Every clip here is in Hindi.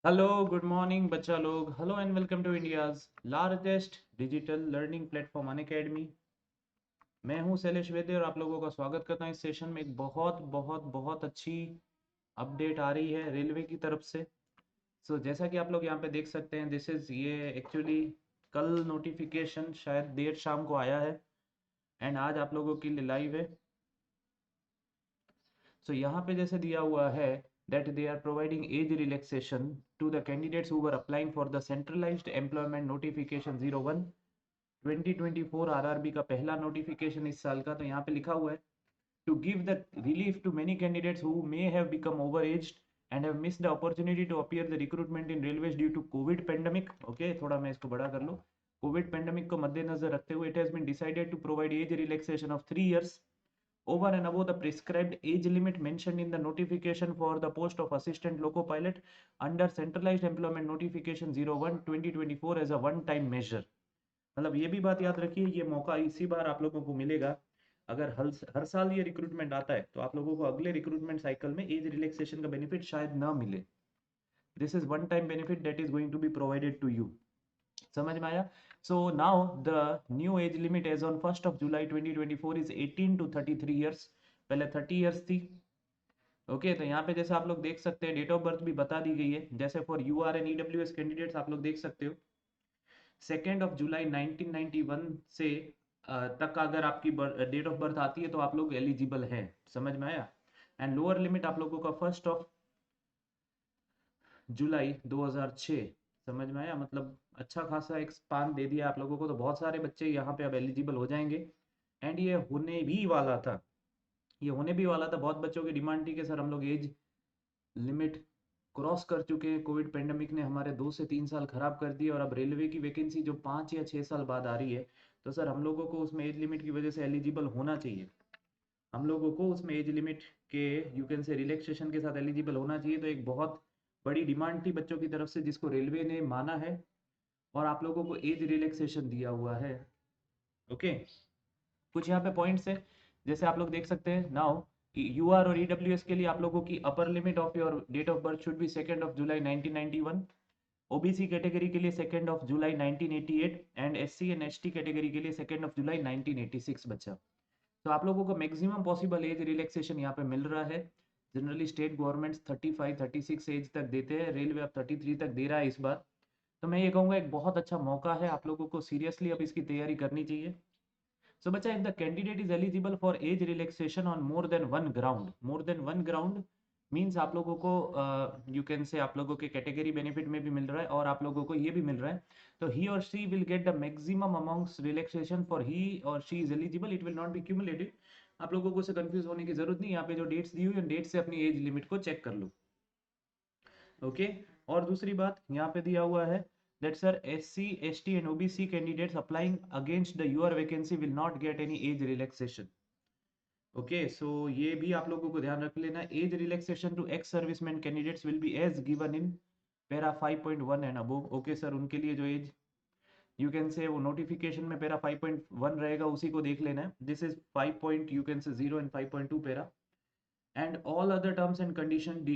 हेलो गुड मॉर्निंग बच्चा लोग। Hello and welcome to India's largest digital learning platform Unacademy. मैं हूं शैलेश वैद्य और आप लोगों का स्वागत करता हूं इस सेशन में। एक बहुत बहुत बहुत अच्छी अपडेट आ रही है रेलवे की तरफ से। जैसा कि आप लोग यहाँ पे देख सकते हैं, दिस इज ये एक्चुअली कल नोटिफिकेशन शायद देर शाम को आया है एंड आज आप लोगों के लिए लाइव है। यहाँ पे जैसे दिया हुआ है that they are providing age relaxation to the candidates who were applying for the centralized employment notification 01 2024 RRB का पहला नोटिफिकेशन इस साल का। तो यहाँ पे लिखा हुआ है to give the relief to many candidates who may have become overaged and have missed the opportunity to appear the recruitment in railways due to covid pandemic। okay, थोड़ा मैं इसको बड़ा कर लूँ। कोविड पेंडेमिक को मद्देनजर रखते हुए it has been decided to provide age relaxation of 3 years over and above the prescribed age limit mentioned in the notification for the post of assistant loco pilot under centralized employment notification 01 2024 as a one time measure। मतलब ये भी बात याद रखिए, ये मौका इसी बार आप लोगों को मिलेगा। अगर हर साल ये रिक्रूटमेंट आता है तो आप लोगों को अगले रिक्रूटमेंट साइकिल में एज रिलैक्सेशन का बेनिफिट शायद ना मिले। This is one time benefit that is going to be provided to you. समझ में आया? Now the new age limit as on 1 July 2024 is 18 to 33 years. पहले 30 ईयर्स थी। ओके, तो यहाँ पे जैसे आप लोग देख सकते हैं डेट ऑफ बर्थ भी बता दी गई है। जैसे for U R and E W S candidates आप लोग देख सकते हो 2 जुलाई 1991 से तक अगर आपकी डेट ऑफ बर्थ आती है तो आप लोग एलिजिबल हैं। समझ में आया? एंड लोअर लिमिट आप लोगों का 1 जुलाई 2006। समझ में आया? मतलब अच्छा खासा एक स्पान दे दिया आप लोगों को, तो बहुत सारे बच्चे यहाँ पे अब एलिजिबल हो जाएंगे। एंड ये होने भी वाला था, ये होने भी वाला था। बहुत बच्चों की डिमांड थी कि सर हम लोग एज लिमिट क्रॉस कर चुके हैं, कोविड पेंडेमिक ने हमारे 2 से 3 साल खराब कर दिए और अब रेलवे की वैकेंसी जो 5 या 6 साल बाद आ रही है, तो सर हम लोगों को उसमें एज लिमिट की वजह से एलिजिबल होना चाहिए। हम लोगों को उसमें एज लिमिट के यू कैन से रिलैक्सेशन के साथ एलिजिबल होना चाहिए। तो एक बहुत बड़ी डिमांड थी बच्चों की तरफ से जिसको रेलवे ने माना है और आप लोगों को एज रिलैक्सेशन दिया हुआ है। ओके, कुछ यहाँ पे पॉइंट्स है जैसे आप लोग देख सकते हैं नाउ कि यू आर और ईडब्ल्यूएस के लिए आप लोगों की upper limit of your date of birth should be 2 July 1991। OBC category के लिए 2 July 1988 and SC and ST category के लिए 2 जुलाई 1986 बच्चा। तो आप लोगों को मैक्सिमम पॉसिबल एज रिलैक्सेशन यहाँ पे मिल रहा है। जनरली स्टेट गवर्नमेंट्स 35-36 एज तक देते हैं, रेलवे अब 33 तक दे रहा है इस बार। तो मैं ये कहूँगा एक बहुत अच्छा मौका है, आप लोगों को सीरियसली अब इसकी तैयारी करनी चाहिए। बच्चा, if the candidate is eligible for age relaxation on more than one ground means आप लोगों को यू कैन से आप लोगों के कैटेगरी बेनिफिट में भी मिल रहा है और आप लोगों को ये भी मिल रहा है। तो he or she will get the maximum amounts relaxation for he or she is eligible, it will not be cumulative. आप लोगों को से कंफ्यूज होने की जरूरत नहीं, यहाँ पे जो डेट्स दी हुई है डेट से अपनी एज लिमिट को चेक कर लो। ओके, और दूसरी बात यहाँ पे दिया हुआ है that sir SC ST and OBC candidates applying against the your vacancy will not get any age relaxation। Okay, ये भी आप लोगों को ध्यान रख लेना। Age relaxation to ex serviceman candidates will be as given in para 5.1 and above. Okay sir, उनके लिए जो एज यू कैन से वो नोटिफिकेशन में पैरा 5.1 रहेगा उसी को देख लेना है। This is 5 point you can say 0 and 5.2 para and all other terms and conditions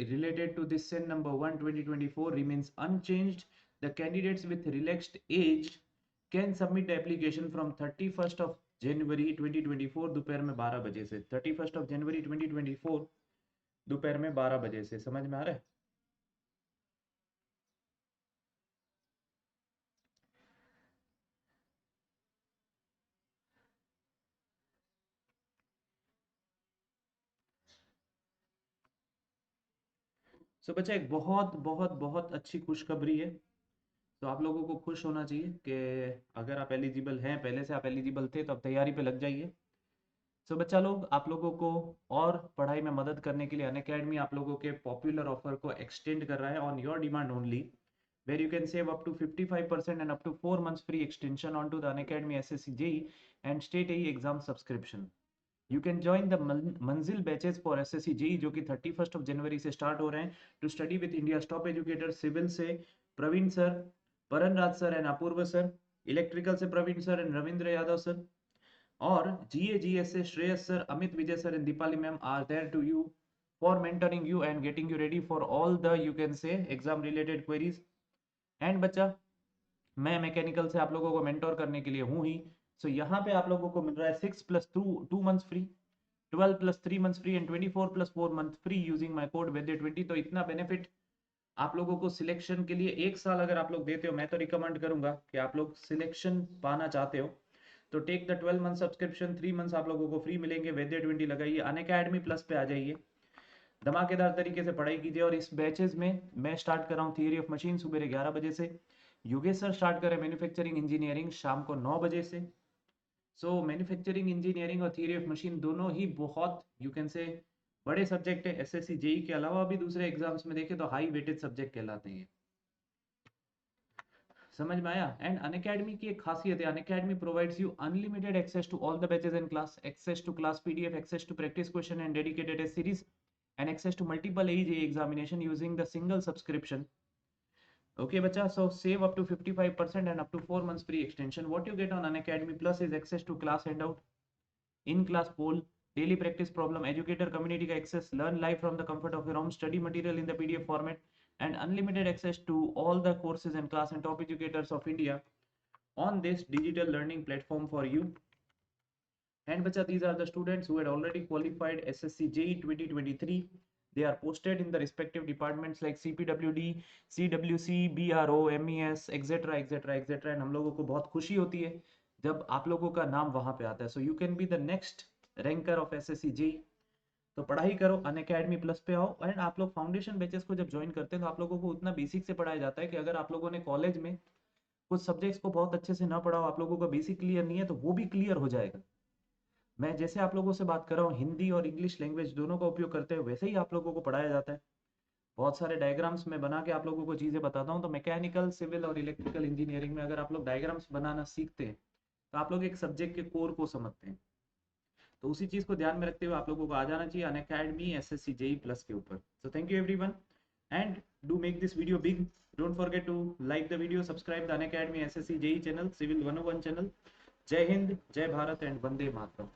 related to this SEN number 1 2024 remains unchanged। The candidates with relaxed age can submit the application from 31st of January 2024 दोपहर में 12 बजे से। 31st of January 2024 दोपहर में 12 बजे से। समझ में आ रहा है? बच्चा, एक बहुत बहुत बहुत अच्छी खुशखबरी है। तो आप लोगों को खुश होना चाहिए कि अगर आप एलिजिबल हैं, पहले से आप एलिजिबल थे तो अब तैयारी पे लग जाइए। बच्चा लोग, आप लोगों को और पढ़ाई में मदद करने के लिए अनअकैडमी आप लोगों के पॉपुलर ऑफर को एक्सटेंड कर रहा है on your demand only, where you can save up to 55% and up to 4 months free extension onto the Unacademy SSC JEE and State AE exam subscription। You can join the मंजिल बैचेस फॉर SSC JEE जो कि 31st of January से स्टार्ट हो रहे हैं to study with India top educator. Civil से Praveen sir, Paran Raj sir and Apurva sir, electrical से Praveen sir and Ravindra Yadav sir, और GA GS से Shreyas sir, Amit Vijay sir and Deepali ma'am are there to you for mentoring you and getting you ready for all the, you can say, exam related queries. And बच्चा, मैं मैकेनिकल से आप लोगों को मेंटोर करने के लिए हूँ ही। सो यहाँ पे आप लोगों को मिल रहा है 6 + 2 months free, 12 + 3 months free and 24 + 4 months free using my code वैद्य20। तो इतना बेनिफिट आप लोगों को सिलेक्शन के लिए 1 साल अगर आप लोग देते हो, मैं तो रिकमेंड करूंगा कि आप लोग सिलेक्शन पाना चाहते हो तो take the 12 month subscription, 3 months आप लोगों को फ्री मिलेंगे। वैद्य20 लगाइए, अनअकैडमी प्लस पे आ जाइए, धमाकेदार तरीके से पढ़ाई कीजिए। और इस बैचेज में मैं स्टार्ट कर रहा हूँ थियरी ऑफ मशीन सुबह 11 बजे से, योगेश सर स्टार्ट करें मैन्युफैक्चरिंग इंजीनियरिंग शाम को 9 बजे से। सो मैन्युफैक्चरिंग इंजीनियरिंग और थियरी ऑफ मशीन दोनों ही बहुत, यू कैन से, बड़े सब्जेक्ट है। एसएससी जेई के अलावा भी दूसरे एग्जाम्स में देखें तो हाई वेटेड सब्जेक्ट कहलाते हैं। समझ में आया? एंड अनअकैडमी की एक खासियत है, Unacademy provides you unlimited access to all the batches in class, access to class PDF, access to practice question and dedicated test series, and access to multiple AEJ examination using the single subscription. Okay, bacha, so save up to 55% and up to 4 months free extension. What you get on Unacademy Plus is access to class handout, in-class poll, daily practice problem, educator community ka access, learn live from the comfort of your home, study material in the PDF format, and unlimited access to all the courses and class and top educators of India on this digital learning platform for you. And bacha, these are the students who had already qualified SSC JEE 2023. They are posted in the respective departments like CPWD, CWC, BRO, MES, etc etc etc। And हम लोगों को बहुत खुशी होती है जब आप लोगों का नाम वहां पे आता है। So you can be the next ranker of SSC JEE। तो पढ़ाई करो, अनअकैडमी प्लस पे आओ। एंड आप लोग फाउंडेशन बैचेस को जब ज्वाइन करते हैं तो आप लोगों को उतना बेसिक से पढ़ाया जाता है कि अगर आप लोगों ने कॉलेज में कुछ सब्जेक्ट्स को बहुत अच्छे से ना पढ़ा हो, आप लोगों का बेसिक क्लियर नहीं है, तो वो भी क्लियर हो जाएगा। मैं जैसे आप लोगों से बात कर रहा हूँ हिंदी और इंग्लिश लैंग्वेज दोनों का उपयोग करते हुए, वैसे ही आप लोगों को पढ़ाया जाता है। बहुत सारे डायग्राम्स में बना के आप लोगों को चीज़ें बताता हूँ। तो मैकेनिकल, सिविल और इलेक्ट्रिकल इंजीनियरिंग में अगर आप लोग डायग्राम्स बनाना सीखते हैं तो आप लोग एक सब्जेक्ट के कोर को समझते हैं। तो उसी चीज़ को ध्यान में रखते हुए आप लोगों को आ जाना चाहिए अनअकैडमी SSC JEE प्लस के ऊपर। So thank you everyone and do make this video big. Don't forget to like the video, subscribe the Unacademy SSC JEE channel, civil 101 channel. जय हिंद, जय भारत एंड वंदे मातरम।